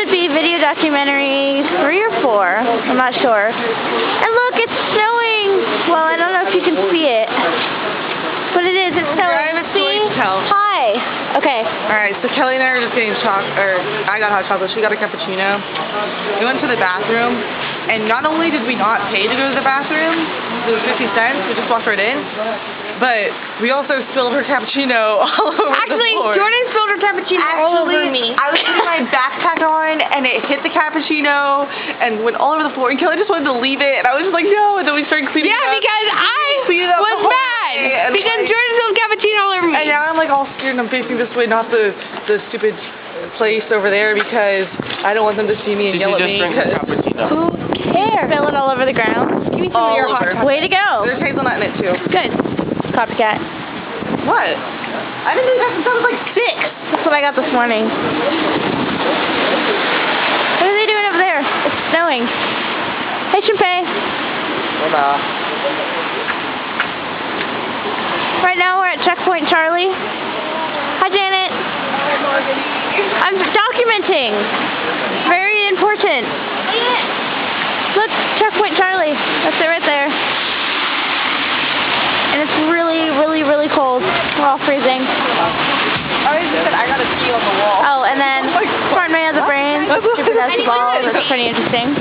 should be video documentary 3 or 4. I'm not sure. And look, it's snowing. Well, I don't know if you can see it. But it is. It's snowing. I have a story to tell. Hi. Okay. Alright, so Kelly and I are just getting I got hot chocolate, she got a cappuccino. We went to the bathroom, and not only did we not pay to go to the bathroom, it was 50 cents, we just walked right in, but we also spilled her cappuccino all over the floor. Jordan spilled her cappuccino all over me. I was putting my backpack on, and it hit the cappuccino, and went all over the floor, and Kelly just wanted to leave it, and I was just like, no, and then we started cleaning it up. Yeah, because I was mad, because Jordan spilled cappuccino all over me. And now I'm like all scared, and I'm facing this way, not the stupid place over there, because I don't want them to see me and yell at me. Who cares? Spill it all over the ground. Give me some of your hot chocolate. Way to go. There's hazelnut in it too. Good. Copycat. What? I didn't do that since I was like 6. That's what I got this morning. What are they doing over there? It's snowing. Hey, Shinpei. Hola. Right now we're at Checkpoint Charlie. Hi, Janet. I'm documenting. Very important. Look, Checkpoint Charlie. That's it right there. And it's really, really, really cold. We're all freezing. I just said I got a key on the wall. Oh, and then Smart Man has a brain. Stupid has a ball. That's pretty interesting.